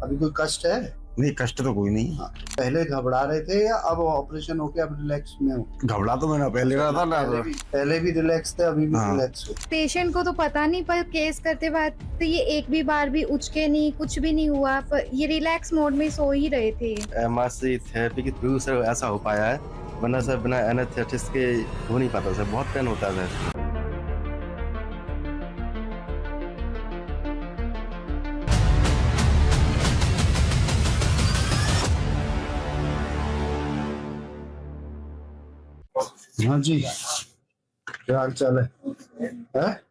अभी कोई कष्ट है? नहीं, कष्ट तो कोई नहीं। हाँ, पहले घबरा रहे थे या अब ऑपरेशन होके अब रिलैक्स में हो? घबरा तो मैंने पहले रहा था ना। पहले भी रिलैक्स थे, अभी भी हाँ। रिलैक्स हो? पेशेंट को तो पता नहीं, पर केस करते वक्त तो ये एक भी बार भी उचके नहीं, कुछ भी नहीं हुआ, पर ये रिलैक्स मोड में सो ही रहे थे। एमआरसी थेरेपी के थ्रू सर ऐसा हो पाया है, वरना सर बिना एनेस्थेटिस्ट के हो नहीं पाता सर, बहुत पेन होता है सर। हाँ जी, क्या हाल चाल है?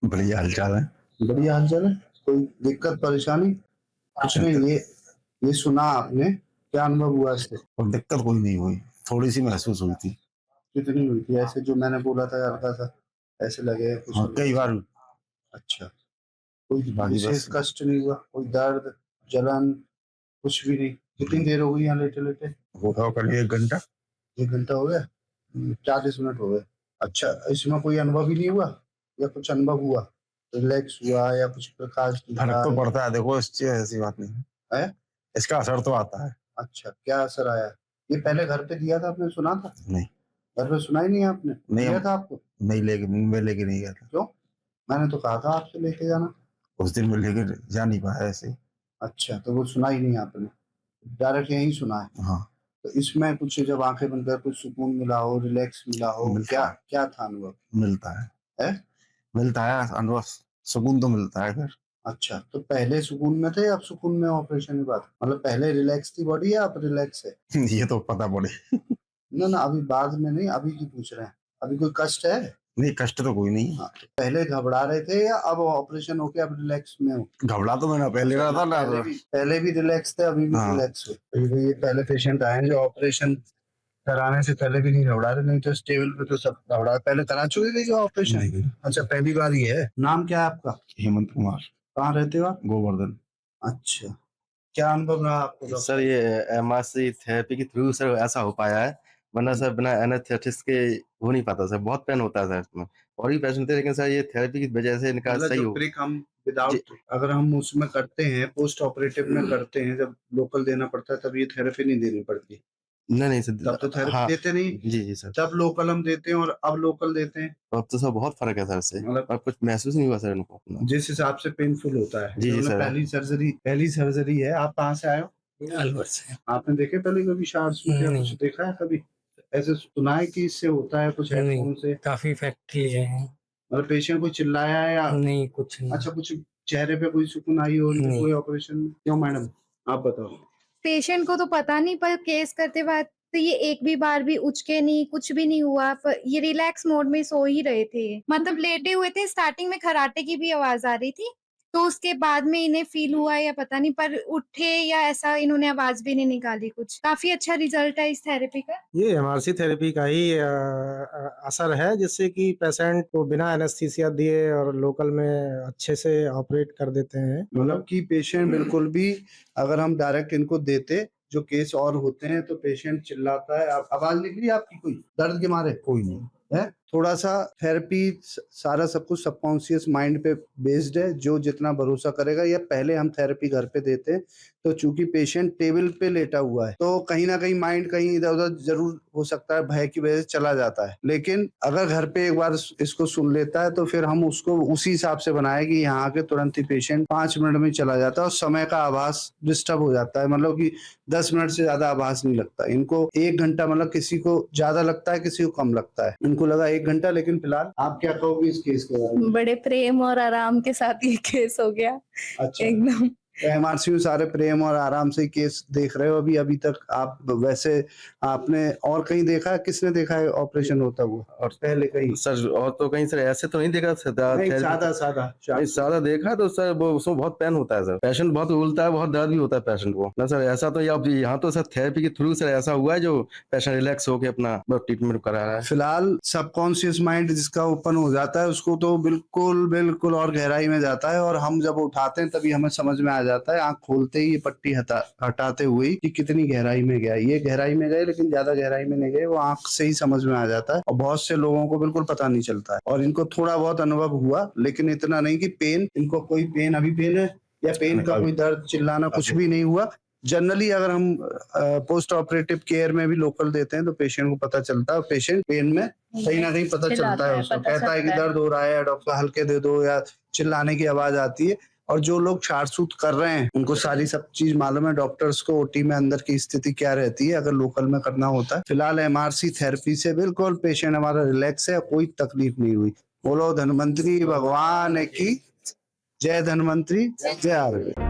बढ़िया हालचाल है। बढ़िया हाल चाल है। कोई दिक्कत परेशानी? कुछ नहीं। ये सुना आपने, क्या अनुभव हुआ इससे? और दिक्कत कोई नहीं हुई, थोड़ी सी महसूस हुई थी। कितनी हुई थी? ऐसे जो मैंने बोला था हल्का सा ऐसे लगे कुछ? हाँ, कई बार। अच्छा, कोई बाकी विशेष बस। कष्ट नहीं हुआ? कोई दर्द, जलन, कुछ भी नहीं? कितनी देर हो गई यहाँ लेटे लेटे? होगा करीब 1 घंटा। 1 घंटा हो गया? 40 मिनट हो गए। अच्छा, इसमें कोई अनुभव ही नहीं हुआ या कुछ अनुभव हुआ? रिलैक्स हुआ या कुछ प्रकाश दिखा? फर्क तो पड़ता है, देखो इस चीज ऐसी बात नहीं है। इसका असर तो आता है। अच्छा, क्या असर आया? ये पहले घर पे दिया था आपने, सुना था? नहीं। घर पे सुना ही नहीं आपने? नहीं, दिया था आपको? नहीं, मैं लेके नहीं गया था। क्यों? मैंने तो कहा था आपसे लेके जाना। उस दिन मैं लेके जा नहीं पाया ऐसे। अच्छा, तो वो सुना ही नहीं आपने, डायरेक्ट यही सुना है? हाँ। तो इसमें कुछ जब आंखें बंद कर कुछ सुकून मिला हो, रिलैक्स मिला हो, क्या क्या था अनुभव? मिलता है? मिलता है अनुभव, सुकून तो मिलता है फिर। अच्छा, तो पहले सुकून में थे, अब सुकून में ऑपरेशन के बाद? मतलब पहले रिलैक्स थी बॉडी या अब रिलैक्स है? ये तो पता पड़े। ना, अभी बाद में नहीं, अभी की पूछ रहे हैं। अभी कोई कष्ट है? नहीं, कष्ट तो कोई नहीं। हाँ, तो पहले घबरा रहे थे या अब ऑपरेशन होके अब रिलैक्स में हो? घबरा तो मैंने पहले रहा था ना। पहले भी रिलैक्स थे, अभी भी रिलैक्स हो? ये पहले पेशेंट आए जो ऑपरेशन कराने से पहले भी नहीं घबरा रहे, नहीं तो स्टेबल पे तो सब घबरा। पहले करा चुके थे जो ऑपरेशन? अच्छा, पहली बार ही है। नाम क्या है आपका? हेमंत कुमार। कहाँ रहते हो आप? गोवर्धन। अच्छा, क्या अनुभव रहा आपको? सर ये एमआरसी थेरेपी के थ्रू सर ऐसा हो पाया है, वरना सर बिना एनेस्थेटिस्ट के हो नहीं पाता सर, बहुत पेन होता है सर इसमें। और भी पेशेंट थे, लेकिन सर ये थेरेपी की वजह से इनका सही हो। हम विदाउट, अगर हम उसमें करते हैं, पोस्ट ऑपरेटिव में करते हैं, जब लोकल देना पड़ता है तब ये थेरेपी नहीं देनी पड़ती? नहीं सर, तब तो थेरेपी देते नहीं। जी सर, तब लोकल हम देते हैं और अब लोकल देते हैं। अब तो सर बहुत फर्क है सर से, मतलब अब कुछ महसूस नहीं हुआ सर इनको अपना। जिस हिसाब से पेनफुल होता है। जी सर। पहली सर्जरी है। आप कहाँ से आए हो? अलवर से। आपने देखे पहले कभी शार्ट्स में या कुछ देखा है कभी? ऐसे सुना है कि इससे होता है कुछ हेडफोन से? काफी इफेक्ट लिए हैं। मतलब पेशेंट को चिल्लाया है या नहीं? कुछ नहीं। अच्छा, कुछ चेहरे पे कोई सुकून आई हो कोई ऑपरेशन में? क्यों मैडम, आप बताओ। पेशेंट को तो पता नहीं, पर केस करते वक्त तो ये एक भी बार भी उचके नहीं, कुछ भी नहीं हुआ, पर ये रिलैक्स मोड में सो ही रहे थे। मतलब लेटे हुए थे। स्टार्टिंग में खराटे की भी आवाज आ रही थी, तो उसके बाद में इन्हें फील हुआ या पता नहीं, पर उठे या ऐसा इन्होंने आवाज भी नहीं निकाली कुछ। काफी अच्छा रिजल्ट है इस थेरेपी का। ये एमआरसी थेरेपी का ही असर है, जिससे कि पेशेंट को बिना एनेस्थीसिया दिए और लोकल में अच्छे से ऑपरेट कर देते हैं। मतलब कि पेशेंट बिल्कुल भी, अगर हम डायरेक्ट इनको देते जो केस और होते हैं तो पेशेंट चिल्लाता है। आवाज निकली आपकी कोई दर्द के मारे? कोई नहीं है। थोड़ा सा थेरेपी सारा सब कुछ सबकॉन्शियस माइंड पे बेस्ड है, जो जितना भरोसा करेगा। या पहले हम थेरेपी घर पे देते हैं तो चूंकि पेशेंट टेबल पे लेटा हुआ है तो कहीं ना कहीं माइंड कहीं इधर उधर जरूर हो सकता है, भय की वजह से चला जाता है। लेकिन अगर घर पे एक बार इसको सुन लेता है तो फिर हम उसको उसी हिसाब से बनाए कि यहाँ के तुरंत ही पेशेंट 5 मिनट में चला जाता है और समय का आभास डिस्टर्ब हो जाता है। मतलब कि 10 मिनट से ज्यादा आभास नहीं लगता इनको। 1 घंटा मतलब किसी को ज्यादा लगता है, किसी को कम लगता है। इनको लगा 1 घंटा। लेकिन फिलहाल आप क्या कहोगे इस केस के बारे में? बड़े प्रेम और आराम के साथ ये केस हो गया। अच्छा, एकदम एमआरसी में सारे प्रेम और आराम से केस देख रहे हो अभी तक आप? वैसे आपने और कहीं देखा है? किसने देखा है ऑपरेशन होता हुआ और पहले कहीं? सर और तो कहीं सर ऐसे तो नहीं देखा सर, सादा देखा तो सर वो उसमें बहुत पेन होता है सर, पेशेंट बहुत उलता है, बहुत दर्द भी होता है पेशेंट को ना सर। ऐसा तो अब यहाँ तो सर थेरेपी के थ्रू सर ऐसा हुआ है जो पेशेंट रिलैक्स होकर अपना ट्रीटमेंट करा रहा है। फिलहाल सबकॉन्शियस माइंड जिसका ओपन हो जाता है उसको तो बिल्कुल और गहराई में जाता है, और हम जब उठाते हैं तभी हमें समझ में आ जाता है, आंख खोलते ही ये पट्टी हटाते हुए कि कितनी गहराई में गया। ये गहराई में गए लेकिन ज्यादा गहराई में नहीं गए, वो आंख से ही समझ में आ जाता है। और बहुत से लोगों को बिल्कुल पता नहीं चलता है, और इनको थोड़ा बहुत अनुभव हुआ लेकिन इतना नहीं कि पेन, इनको कोई पेन, अभी पेन है? या पेन का कोई दर्द, चिल्लाना कुछ भी नहीं हुआ। जनरली अगर हम पोस्ट ऑपरेटिव केयर में भी लोकल देते हैं तो पेशेंट को पता चलता है, पेशेंट पेन में कहीं ना कहीं पता चलता है, उसको कहता है कि दर्द हो रहा है, डॉक्टर हल्के दे दो, या चिल्लाने की आवाज आती है। और जो लोग शार्ट कर रहे हैं उनको सारी सब चीज मालूम है, डॉक्टर्स को ओटी में अंदर की स्थिति क्या रहती है अगर लोकल में करना होता है। फिलहाल एमआरसी थेरेपी से बिल्कुल पेशेंट हमारा रिलैक्स है, कोई तकलीफ नहीं हुई। बोलो धन्वंतरी भगवान की जय, धन्वंतरी जय आरोग्य।